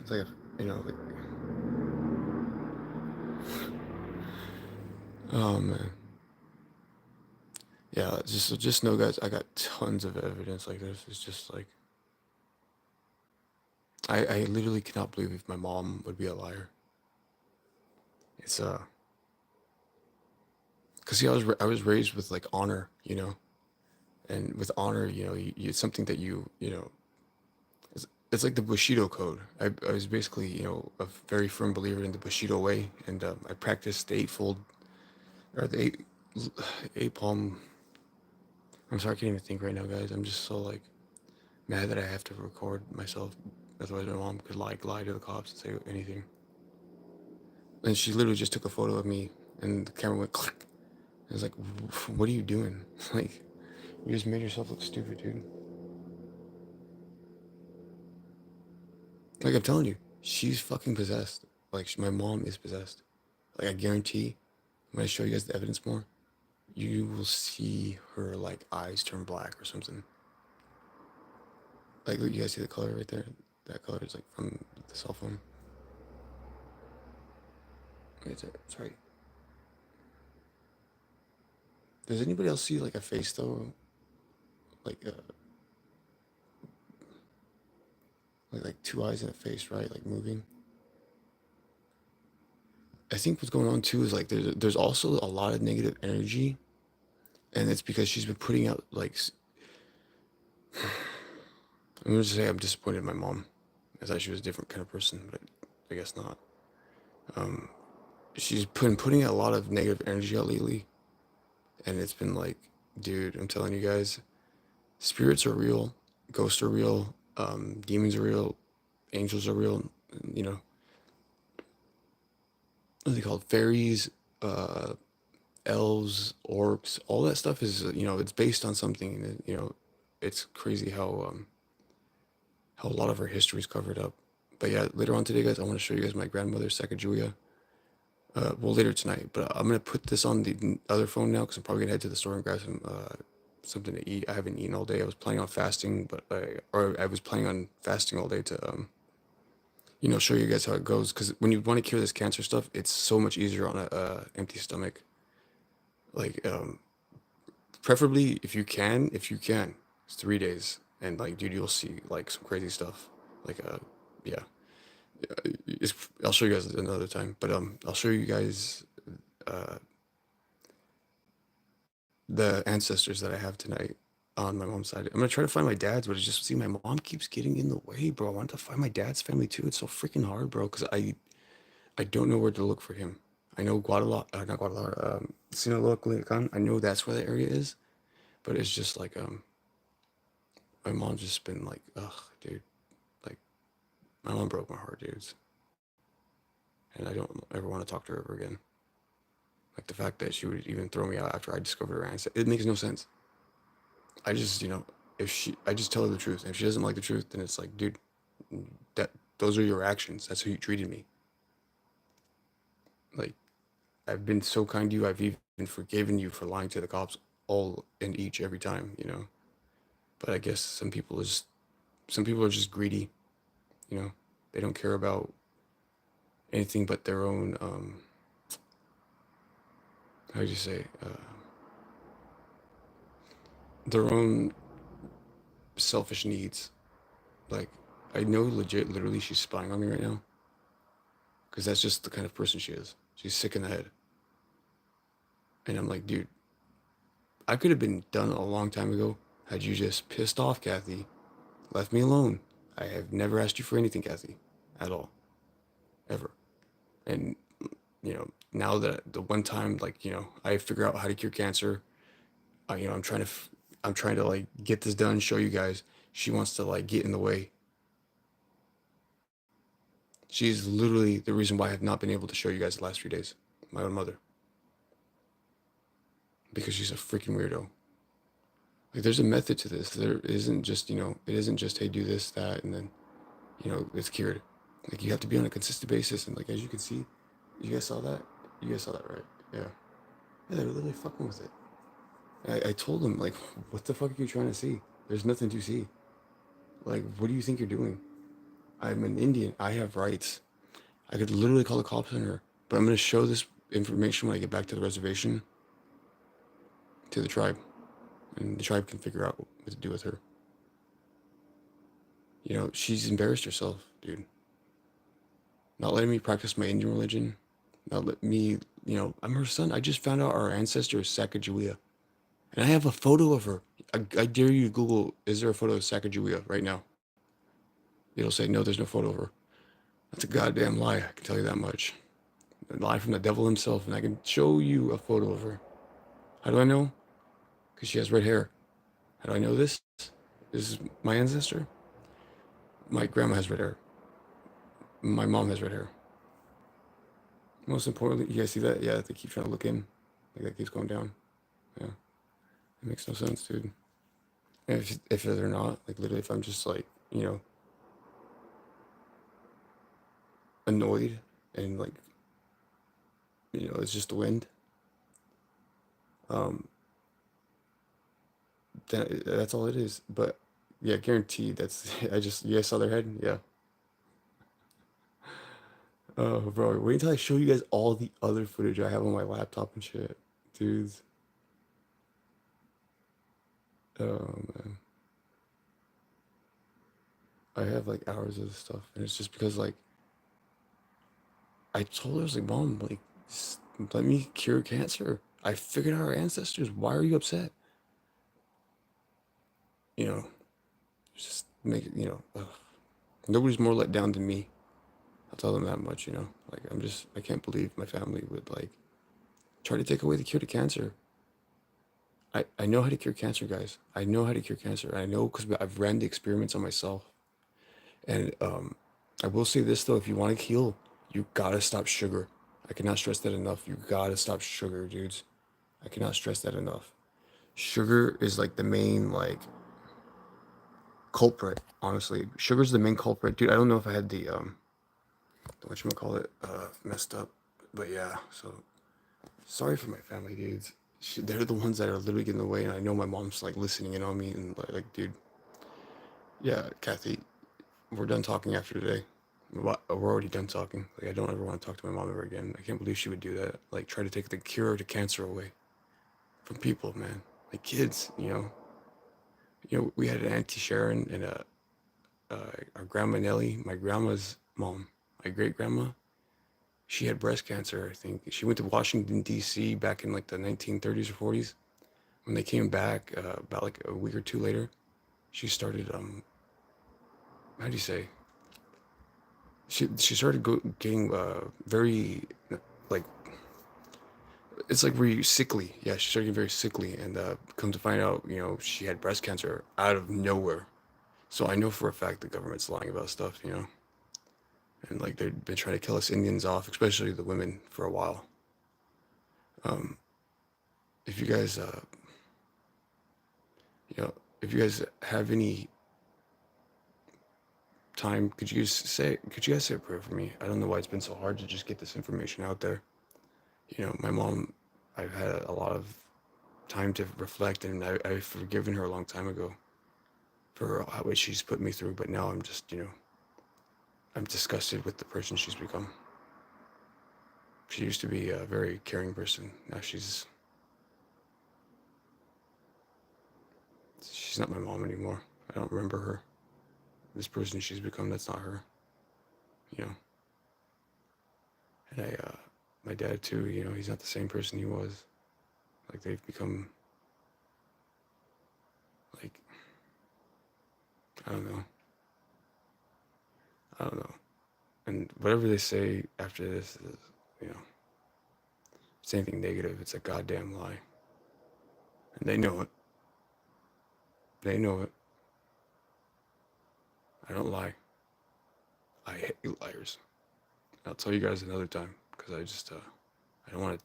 it's like like. Oh man. Yeah. Just know, guys. I got tons of evidence like this. It's just like I literally cannot believe if my mom would be a liar. It's cause see, I was raised with like honor, and with honor, it's something that it's like the Bushido code. I was basically, a very firm believer in the Bushido way, and I practiced the eightfold, or the eight palm. I'm sorry, I can't even think right now, guys. I'm just so like mad that I have to record myself. Otherwise, my mom could lie to the cops and say anything. And she literally just took a photo of me, and the camera went click. I was like, "What are you doing? Like, you just made yourself look stupid, dude." Like, I'm telling you, she's fucking possessed. Like, my mom is possessed. Like, I guarantee, when I show you guys the evidence more, you will see her, like, eyes turn black or something. Like, you guys see the color right there? That color is, like, from the cell phone. Sorry. Does anybody else see, like, a face, though? Like, like two eyes and a face, right? Like, moving. I think what's going on, too, is, like, there's also a lot of negative energy, and it's because she's been putting out, like, I'm gonna just say I'm disappointed in my mom. I thought she was a different kind of person, but I guess not. She's putting out a lot of negative energy out lately, and it's been like, dude, I'm telling you guys, spirits are real, ghosts are real, demons are real, angels are real. You know, what are they called? Fairies, uh, elves, orcs, all that stuff is, it's based on something. It's crazy how how a lot of her history is covered up. But yeah, later on today, guys, I want to show you guys my grandmother's Sacagawea. Well, later tonight, but I'm gonna put this on the other phone now because I'm probably gonna head to the store and grab some something to eat. I haven't eaten all day. I was planning on fasting, but I was planning on fasting all day to show you guys how it goes. Because when you want to cure this cancer stuff, it's so much easier on a empty stomach. Like preferably if you can, it's 3 days, and like dude, you'll see like some crazy stuff. Like yeah, I'll show you guys another time. But I'll show you guys uh the ancestors that I have tonight on my mom's side. I'm gonna try to find my dad's, but it's just see my mom keeps getting in the way, bro. I want to find my dad's family too. It's so freaking hard, bro, because I don't know where to look for him. I know Guadalajara, not Guadalajara, Sinaloa, Culiacan. I know that's where the area is, but it's just like my mom's just been like, ugh, dude, like my mom broke my heart, dudes, and I don't ever want to talk to her ever again. Like the fact that she would even throw me out after I discovered her ancestry, it makes no sense. I just, I just tell her the truth. And if she doesn't like the truth, then it's like, dude, that those are your actions. That's how you treated me. Like, I've been so kind to you. I've even forgiven you for lying to the cops all and each every time. But I guess some people are just greedy. You know, they don't care about anything but their own. How do you say? Their own selfish needs. Like, I know literally, she's spying on me right now. Because that's just the kind of person she is. She's sick in the head. And I'm like, dude, I could have been done a long time ago had you just pissed off, Kathy, left me alone. I have never asked you for anything, Kathy, at all, ever. And now that the one time, like, I figure out how to cure cancer, I'm trying to like get this done, show you guys. She wants to like get in the way. She's literally the reason why I have not been able to show you guys the last few days. My own mother, because she's a freaking weirdo. Like there's a method to this. There isn't just, it isn't just, hey, do this, that, and then, it's cured. Like you have to be on a consistent basis. And like, as you can see, you guys saw that? You guys saw that, right? Yeah. Yeah, they're literally fucking with it. I told them, like, what the fuck are you trying to see? There's nothing to see. Like, what do you think you're doing? I'm an Indian. I have rights. I could literally call the cops on her. But I'm going to show this information when I get back to the reservation to the tribe. And the tribe can figure out what to do with her. She's embarrassed herself, dude. Not letting me practice my Indian religion. Not let me, I'm her son. I just found out our ancestor is Sacagawea. And I have a photo of her. I dare you to Google, is there a photo of Sacagawea right now? It'll say, no, there's no photo of her. That's a goddamn lie, I can tell you that much. A lie from the devil himself, and I can show you a photo of her. How do I know? Because she has red hair. How do I know this? This is my ancestor? My grandma has red hair. My mom has red hair. Most importantly, you guys see that? Yeah, they keep trying to look in. Like that keeps going down. Yeah. It makes no sense, dude. And if they're not, like literally if I'm just like, annoyed and like, it's just the wind, um, then that's all it is. But yeah, guaranteed that's, you guys saw their head? Yeah. Oh, bro, wait until I show you guys all the other footage I have on my laptop and shit. Dudes. Oh, man. I have like hours of this stuff, and it's just because like I told her, I was like, Mom, like, let me cure cancer. I figured out our ancestors. Why are you upset? You know, just make it, ugh. Nobody's more let down than me. I'll tell them that much. Like, I can't believe my family would like try to take away the cure to cancer. I know how to cure cancer, guys. I know how to cure cancer. I know because I've ran the experiments on myself. And I will say this though, if you want to heal, you gotta stop sugar. I cannot stress that enough. You gotta stop sugar, dudes. I cannot stress that enough. Sugar is like the main like culprit, honestly. Sugar's the main culprit. Dude, I don't know if I had the whatchamacallit, messed up. But yeah, so sorry for my family, dudes. They're the ones that are literally getting in the way, and I know my mom's like listening in on me and like, dude, yeah, Kathy, we're done talking after today. We're already done talking. Like, I don't ever want to talk to my mom ever again. I can't believe she would do that. Like, try to take the cure to cancer away from people, man. Like kids, you know. We had an Auntie Sharon and our grandma Nellie, my grandma's mom, my great grandma. She had breast cancer, I think. She went to Washington D.C. back in like the 1930s or 40s. When they came back, about like a week or two later, she started how do you say? She started getting very like, it's like very sickly. Yeah, she started getting very sickly, and come to find out, she had breast cancer out of nowhere. So I know for a fact the government's lying about stuff, and like they've been trying to kill us Indians off, especially the women, for a while. Um, if you guys, if you guys have any time, could you guys say a prayer for me? I don't know why it's been so hard to just get this information out there. My mom, I've had a lot of time to reflect, and I've forgiven her a long time ago for what she's put me through, but now I'm just, I'm disgusted with the person she's become. She used to be a very caring person. Now she's not my mom anymore. I don't remember her. This person she's become, that's not her. You know. And my dad too, he's not the same person he was. Like they've become, like, I don't know. I don't know. And whatever they say after this is, you know, it's anything negative, it's a goddamn lie. And they know it. They know it. I don't lie. I hate liars. I'll tell you guys another time, because I don't want to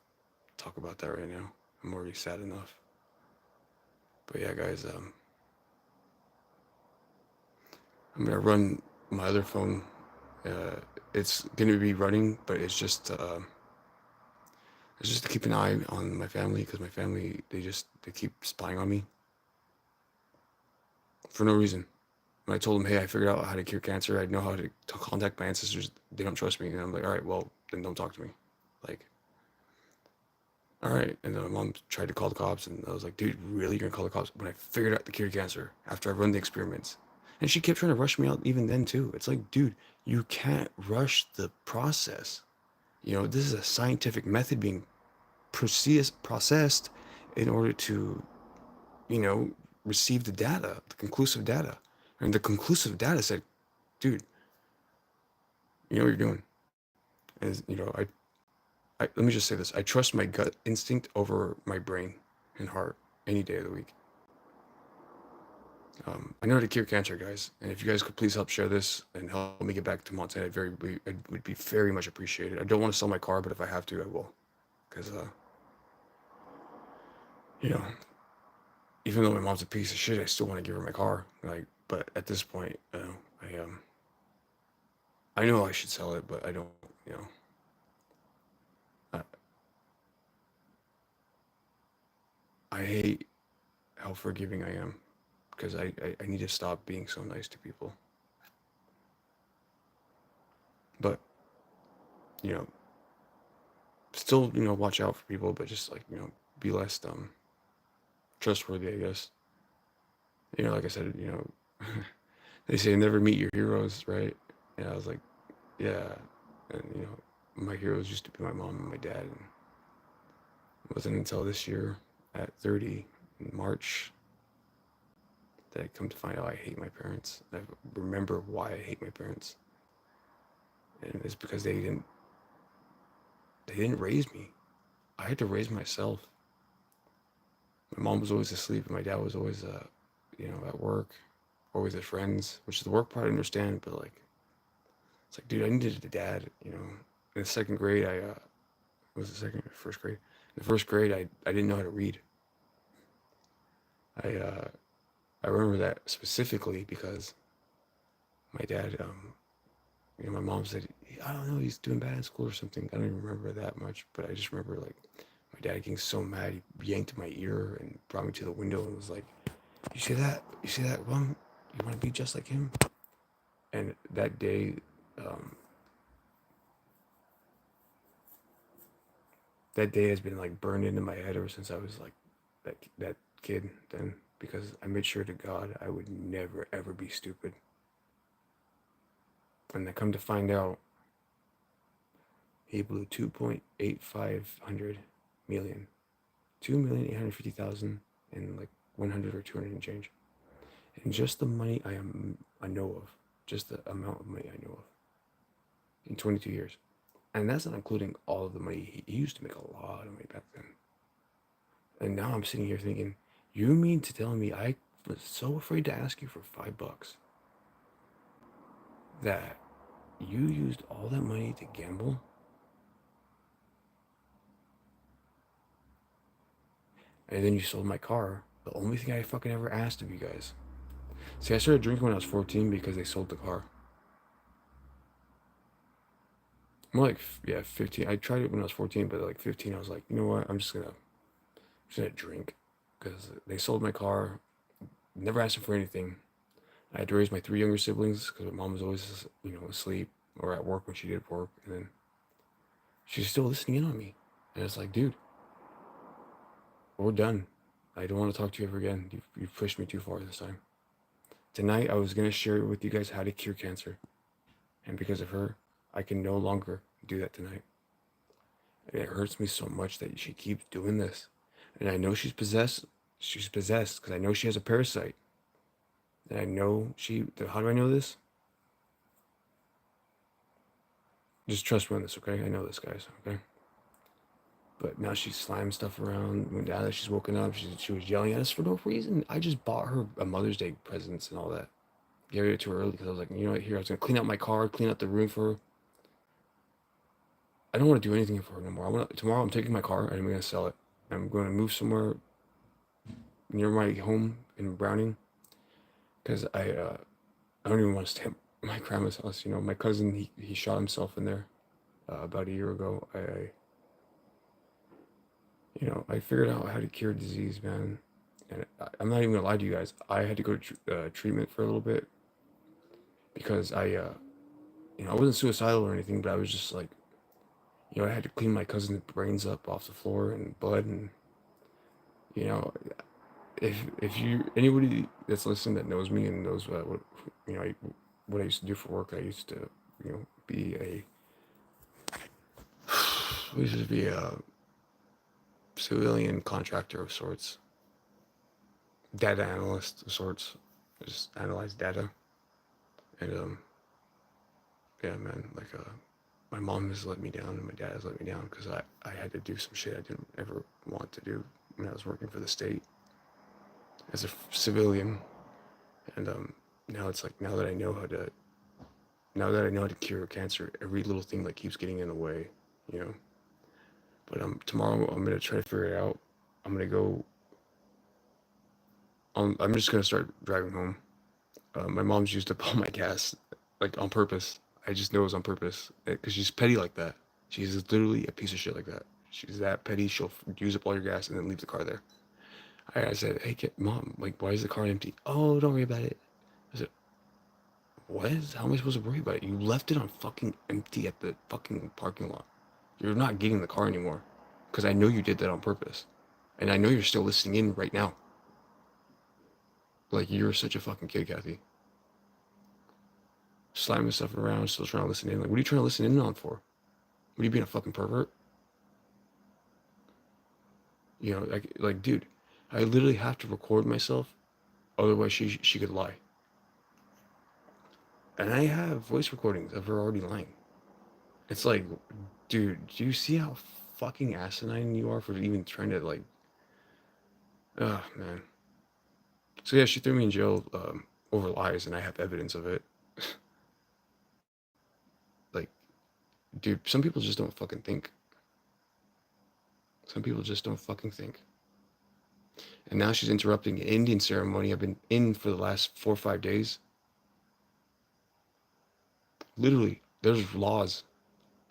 talk about that right now. I'm already sad enough. But yeah, guys, I'm gonna run my other phone. It's gonna be running, but it's just to keep an eye on my family, because my family, they keep spying on me for no reason. When I told them, hey, I figured out how to cure cancer, I know how to contact my ancestors, they don't trust me, and I'm like, all right, well, then don't talk to me. Like, all right. And then my mom tried to call the cops, and I was like, dude, really, you're gonna call the cops? When I figured out the cure cancer after I run the experiments. And she kept trying to rush me out even then too. It's like, dude, you can't rush the process. This is a scientific method being processed in order to, receive the data, the conclusive data. And the conclusive data said, dude, you know what you're doing. And, let me just say this. I trust my gut instinct over my brain and heart any day of the week. I know how to cure cancer, guys. And if you guys could please help share this and help me get back to Montana, it would be very much appreciated. I don't want to sell my car, but if I have to, I will. Because, even though my mom's a piece of shit, I still want to give her my car. Like, but at this point, I know I should sell it, but I don't, I, I hate how forgiving I am, because I need to stop being so nice to people. But, still, watch out for people, but just like, be less trustworthy, I guess. Like I said, they say never meet your heroes, right? And I was like, yeah. And, my heroes used to be my mom and my dad. And it wasn't until this year at 30 in March that I come to find out I hate my parents. I remember why I hate my parents. And it's because they didn't raise me. I had to raise myself. My mom was always asleep, and my dad was always, at work, always at friends, which the work part I understand, but like, it's like, dude, I needed a dad, In the second grade, first grade? In the first grade, I didn't know how to read. I I remember that specifically because my dad, my mom said, I don't know, he's doing bad in school or something. I don't even remember that much, but I just remember like my dad getting so mad, he yanked my ear and brought me to the window and was like, "You see that? You see that, Mom? You want to be just like him?" And that day, um, that day has been like burned into my head ever since I was like that kid then, because I made sure to God I would never ever be stupid. And I come to find out, he blew 2.85 million, 2,850,000 and like 100 or 200 and change. And just the money I know of, just the amount of money I know of in 22 years. And that's not including all of the money. He used to make a lot of money back then. And now I'm sitting here thinking, you mean to tell me I was so afraid to ask you for $5 that you used all that money to gamble? And then you sold my car. The only thing I fucking ever asked of you guys. See, I started drinking when I was 14 because they sold the car. More like, yeah, 15. I tried it when I was 14, but like 15, I was like, you know what? I'm just gonna drink because they sold my car. Never asked them for anything. I had to raise my 3 younger siblings because my mom was always, asleep or at work when she did work. And then she's still listening in on me. And it's like, dude, we're done. I don't want to talk to you ever again. You've pushed me too far this time. Tonight, I was going to share with you guys how to cure cancer. And because of her, I can no longer do that tonight. And it hurts me so much that she keeps doing this. And I know she's possessed. She's possessed because I know she has a parasite. And I know how do I know this? Just trust me on this, okay? I know this, guys, okay? But now she's slamming stuff around. Now that she's woken up, she was yelling at us for no reason. I just bought her a Mother's Day presents and all that. Gave it to her early because I was like, you know what, here, I was going to clean out my car, clean out the room for her. I don't want to do anything for her no more. Tomorrow I'm taking my car and I'm going to sell it. I'm going to move somewhere near my home in Browning because I don't even want to stay at my grandma's house. My cousin, he shot himself in there about a year ago. I figured out how to cure disease, man. And I'm not even gonna lie to you guys. I had to go to treatment for a little bit because I wasn't suicidal or anything, but I was just like, I had to clean my cousin's brains up off the floor and blood, and you know, if anybody that's listening that knows me and knows what I used to do for work, I used to be a civilian contractor of sorts, data analyst of sorts. I just analyze data. And yeah, man, like my mom has let me down and my dad has let me down because I had to do some shit I didn't ever want to do when I was working for the state as a civilian. And now it's like now that I know how to cure cancer, every little thing that keeps getting in the way, you know. But tomorrow I'm gonna try to figure it out. I'm gonna go. I'm just gonna start driving home. My mom's used up all my gas, like on purpose. I just know it's on purpose because she's petty like that. She's literally a piece of shit like that. She's that petty. She'll use up all your gas and then leave the car there. I said, "Hey, Mom, like, why is the car empty?" "Oh, don't worry about it." I said, "What? How am I supposed to worry about it? You left it on fucking empty at the fucking parking lot. You're not getting the car anymore because I know you did that on purpose, and I know you're still listening in right now. Like, you're such a fucking kid, Kathy. Slamming stuff around, still trying to listen in. Like, what are you trying to listen in on for? What are you being a fucking pervert?" Like, dude, I literally have to record myself, otherwise she could lie. And I have voice recordings of her already lying. It's like, dude, do you see how fucking asinine you are for even trying to like? Oh man. So yeah, she threw me in jail over lies, and I have evidence of it. Like, dude, some people just don't fucking think. Some people just don't fucking think. And now she's interrupting an Indian ceremony I've been in for the last 4 or 5 days. Literally, there's laws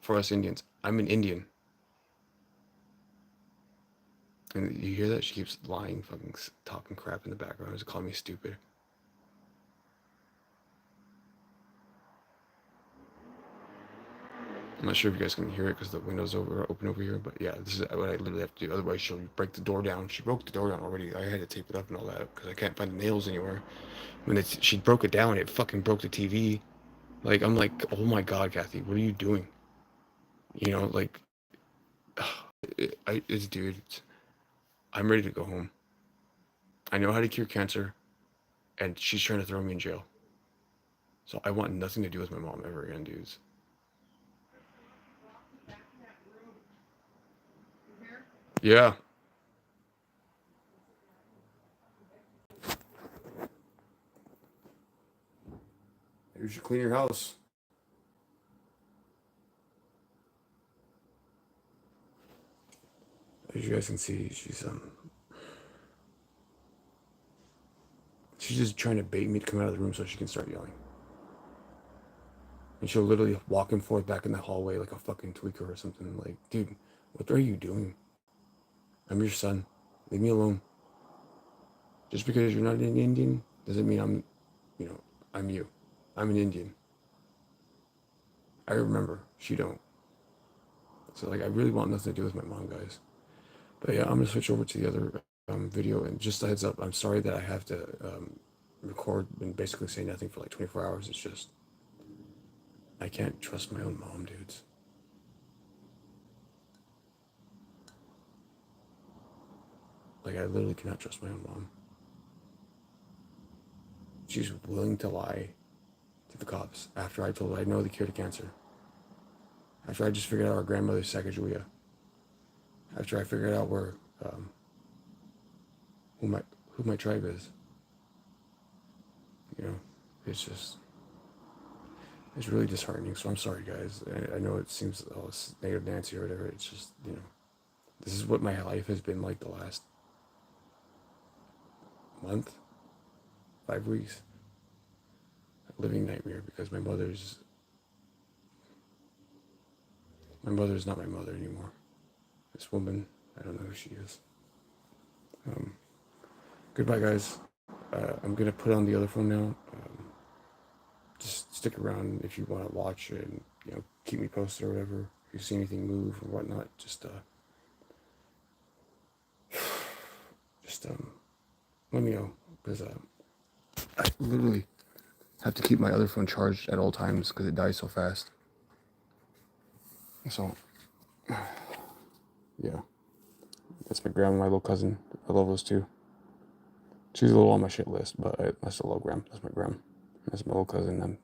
for us Indians. I'm an Indian. And you hear that? She keeps lying, fucking talking crap in the background. She's calling me stupid. I'm not sure if you guys can hear it because the window's open over here, but yeah, this is what I literally have to do. Otherwise, she'll break the door down. She broke the door down already. I had to tape it up and all that because I can't find the nails anywhere. When she broke it down, it fucking broke the TV. Like, I'm like, oh my God, Kathy, what are you doing? You know, like, dude, I'm ready to go home. I know how to cure cancer, and she's trying to throw me in jail. So I want nothing to do with my mom ever again, dudes. Yeah. You should clean your house. As you guys can see, she's just trying to bait me to come out of the room so she can start yelling. And she'll literally walk and forth back in the hallway like a fucking tweaker or something. Like, dude, what are you doing? I'm your son. Leave me alone. Just because you're not an Indian doesn't mean I'm you. I'm an Indian. I remember. She don't. So, like, I really want nothing to do with my mom, guys. But yeah, I'm gonna switch over to the other video. And just a heads up, I'm sorry that I have to record and basically say nothing for like 24 hours. It's just I can't trust my own mom, dudes. Like, I literally cannot trust my own mom. She's willing to lie to the cops after I told her I know the cure to cancer. After I just figured out our grandmother's Sacagawea. After I figured out where who my tribe is. You know, it's really disheartening. So I'm sorry, guys. I know it seems it's negative Nancy or whatever. It's just, this is what my life has been like the last month, 5 weeks. A living nightmare because my mother's not my mother anymore. This woman, I don't know who she is. Goodbye, guys. I'm gonna put on the other phone now. Just stick around if you want to watch it and keep me posted or whatever. If you see anything move or whatnot, just let me know because I literally have to keep my other phone charged at all times because it dies so fast. So yeah, that's my grandma, my little cousin. I love those two. She's a little on my shit list, but I still love Graham. That's my Graham. That's my little cousin. And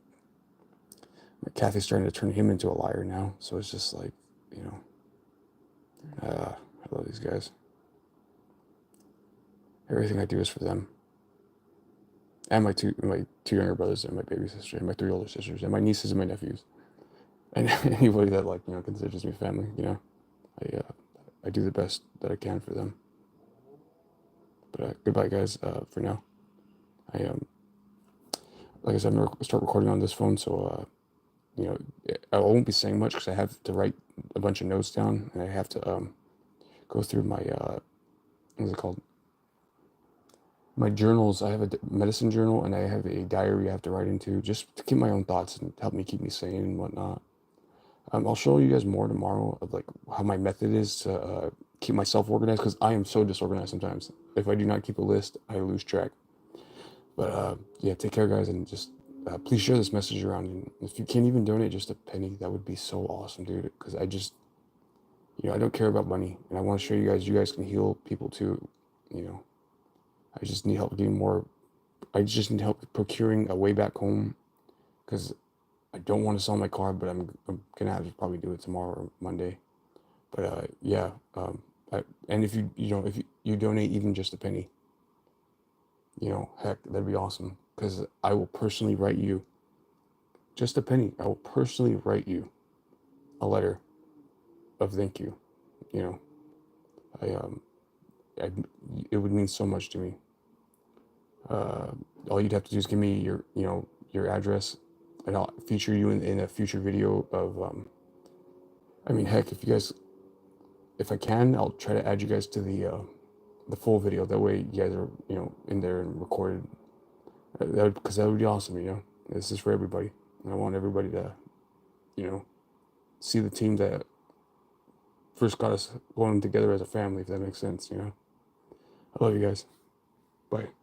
Kathy's starting to turn him into a liar now. So it's just like, I love these guys. Everything I do is for them. And my two younger brothers and my baby sister and my 3 older sisters and my nieces and my nephews. And anybody that considers me family, I do the best that I can for them. But goodbye, guys. For now, like I said, I'm gonna start recording on this phone, so I won't be saying much because I have to write a bunch of notes down and I have to go through my what's it called? My journals. I have a medicine journal and I have a diary I have to write into just to keep my own thoughts and help me keep me sane and whatnot. I'll show you guys more tomorrow of like how my method is to keep myself organized because I am so disorganized sometimes. If I do not keep a list, I lose track. But yeah, take care, guys, and just please share this message around. And if you can't even donate just a penny, that would be so awesome, dude. Because I just, I don't care about money, and I want to show you guys. You guys can heal people too. I just need help getting more. I just need help procuring a way back home, because I don't want to sell my car, but I'm gonna have to probably do it tomorrow or Monday. But yeah, and if you donate even just a penny, heck, that'd be awesome. Because I will personally write you just a penny. I will personally write you a letter of thank you. I it would mean so much to me. All you'd have to do is give me your address, and I'll feature you in a future video of, I mean, heck, if I can, I'll try to add you guys to the full video. That way you guys are, in there and recorded. Because that would be awesome, This is for everybody. And I want everybody to, see the team that first got us going together as a family, if that makes sense, I love you guys. Bye.